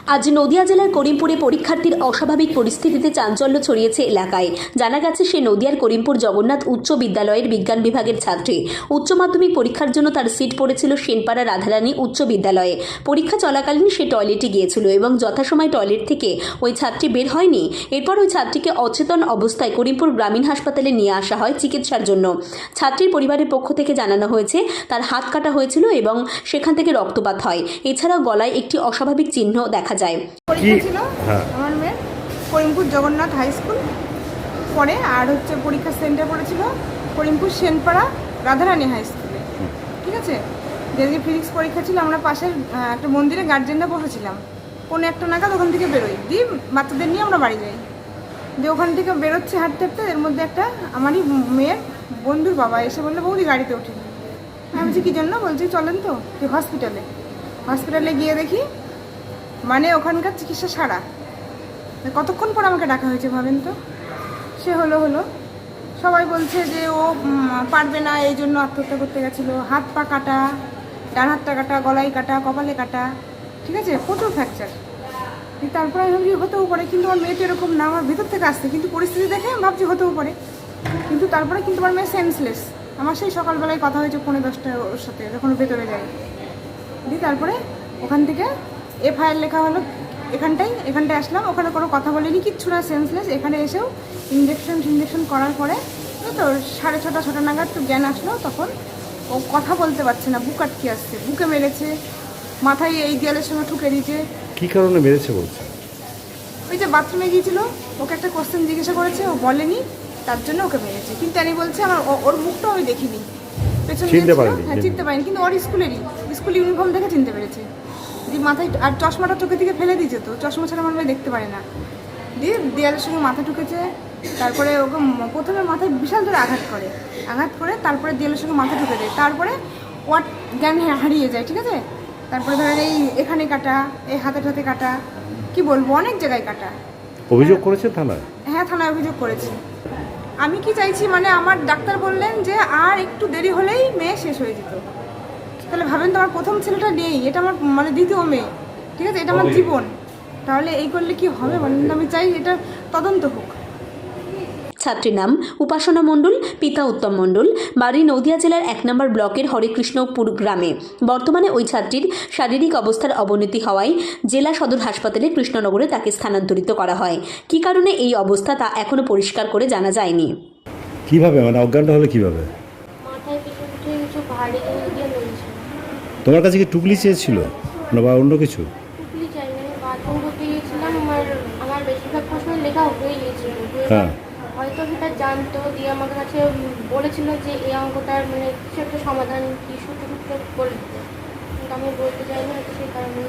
আজ নদিয়া জেলার করিমপুরে পরীক্ষার্থীর অস্বাভাবিক পরিস্থিতিতে চাঞ্চল্য ছড়িয়েছে এলাকায়। জানা গেছে সে নদিয়ার করিমপুর জগন্নাথ উচ্চ বিদ্যালয়ের বিজ্ঞান বিভাগের ছাত্রী। উচ্চ মাধ্যমিক পরীক্ষার জন্য তার সিট পড়েছিল সেনপাড়া রাধারানী উচ্চ বিদ্যালয়ে। পরীক্ষা চলাকালীন সে টয়লেটে গিয়েছিল এবং যথাসময় টয়লেট থেকে ওই ছাত্রী বের হয়নি। এরপর ওই ছাত্রীকে অচেতন অবস্থায় করিমপুর গ্রামীণ হাসপাতালে নিয়ে আসা হয় চিকিৎসার জন্য। ছাত্রীর পরিবারের পক্ষ থেকে জানানো হয়েছে তার হাত কাটা হয়েছিল এবং সেখান থেকে রক্তপাত হয়। এছাড়াও গলায় একটি অস্বাভাবিক চিহ্ন দেখা যায়। পরীক্ষা ছিল আমার মেয়ের করিমপুর জগন্নাথ হাই স্কুল পরে, আর পরীক্ষা সেন্টার পড়েছিল করিমপুর সেনপাড়া রাধারানী হাই স্কুলে। ঠিক আছে, যেদিকে ফিজিক্স পরীক্ষা ছিল আমরা পাশের একটা মন্দিরে গার্জেনরা বসেছিলাম। 1:45 নাগাদ ওখান থেকে বেরোই, দিয়ে বাচ্চাদের নিয়ে আমরা বাড়ি যাই। দিয়ে ওখান থেকে বেরোচ্ছে হাঁটতে হাঁটতে, এর মধ্যে একটা আমারই মেয়ের বন্ধুর বাবা এসে বললো, বৌদি গাড়িতে ওঠে। আমি বলছি কী জন্য? বলছি চলেন তো তুই হসপিটালে গিয়ে দেখি মানে ওখানকার চিকিৎসা সারা। কতক্ষণ পর আমাকে ডাকা হয়েছে ভাবেন তো। সে হলো সবাই বলছে যে ও পারবে না, এই জন্য আত্মহত্যা করতে গেছিলো। হাত পা কাটা, ডান হাতটা কাটা, গলায় কাটা, কপালে কাটা, ঠিক আছে, প্রচুর ফ্র্যাকচার। তারপরে আমি ভাবছি হতেও পারে, কিন্তু আমার মেয়েটা এরকম না, আমার ভিতর থেকে আসছে, কিন্তু পরিস্থিতি দেখে আমি ভাবছি হতেও পারে। কিন্তু তারপরে কিন্তু আমার মেয়ে সেন্সলেস। আমার সেই সকালবেলায় কথা হয়েছে 9:10টায় ওর সাথে, যখন ভেতরে যাই। দিয়ে তারপরে ওখান থেকে FIR লেখা হলো এখানটায় আসলাম। ওখানে কোনো কথা বলেনি, কিচ্ছু না, সেন্সলেস। এখানে এসেও ইঞ্জেকশন করার পরে তো 6:30 নাগাদ তো জ্ঞান আসলো। তখন ও কথা বলতে পারছে না, বুক আটকে আসছে, বুকে মেরেছে, মাথায় এই দেয়ালের সঙ্গে ঠুকে দিয়েছে। কী কারণে মেরেছে বলছে? ওই যে বাথরুমে গিয়েছিল, ওকে একটা কোশ্চেন জিজ্ঞাসা করেছে, ও বলেনি, তার জন্য ওকে মেরেছে। কিন্তু আমি বলছে আমার ওর মুখটাও আমি দেখিনি, পেছন চিনতে পারিনি, কিন্তু ওর স্কুল ইউনিফর্ম দেখে চিনতে পেরেছে। দিয়ে মাথায় আর চশমাটা চোখের দিকে ফেলে দিয়েছে, তো চশমা ছাড়া আমার মেয়ে দেখতে পারে না। দিয়ে দেয়ালের সঙ্গে মাথা ঠুকেছে। তারপরে ওকে প্রথমে মাথায় বিশাল ধরে আঘাত করে তারপরে দেয়ালের সঙ্গে মাথা ঠুকে দেয়। তারপরে ওর জ্ঞান হারিয়ে যায়। ঠিক আছে, তারপরে ধরেন এই এখানে কাটা, এই হাতে কাটা, কি বলবো, অনেক জায়গায় কাটা। অভিযোগ করেছে থানায়? হ্যাঁ, থানায় অভিযোগ করেছি। আমি কি চাইছি, মানে আমার ডাক্তার বললেন যে আর একটু দেরি হলেই মেয়ে শেষ হয়ে যেত। তাহলে ভাবেন তো, আমার প্রথম ছেলেটা নেই, এটা আমার মানে দ্বিতীয় মেয়ে। ঠিক আছে, এটা আমার জীবন। তাহলে এই করলে কি হবে বলেন? আমি চাই এটা তদন্ত হোক। ছাত্রীর নাম উপাসনা মণ্ডল, পিতা উত্তম মণ্ডল, বাড়ি নদিয়া জেলার 1 নম্বর ব্লকের হরেকৃষ্ণপুর গ্রামে। বর্তমানে ওই ছাত্রীর শারীরিক অবস্থার অবনতি হওয়ায় জেলা সদর হাসপাতালে কৃষ্ণনগরে তাকে স্থানান্তরিত করা হয়। কী কারণে এই অবস্থা তা এখনও পরিষ্কার করে জানা যায়নি। কিভাবে মানে অজ্ঞানটা হলে কিভাবে? মাথায় কিছু ভারী দিয়ে মেরেছে। তোমার কাছে কি টুকলি চেয়েছিল না বা অন্য কিছু? টুকলি চাইনি, আমি বাথরুম করতে গিয়েছিলাম। আমার বেশিরভাগ প্রশ্ন লেখা হয়ে গিয়েছিল। হ্যাঁ, হয়তো সেটা জানতো, দিয়ে আমার কাছে বলেছিল যে এই অঙ্কটার মানে কিছু একটা সমাধান কি সূত্র বলে দিতে, কিন্তু আমি বলতে চাইনি, হয়তো সেই কারণে।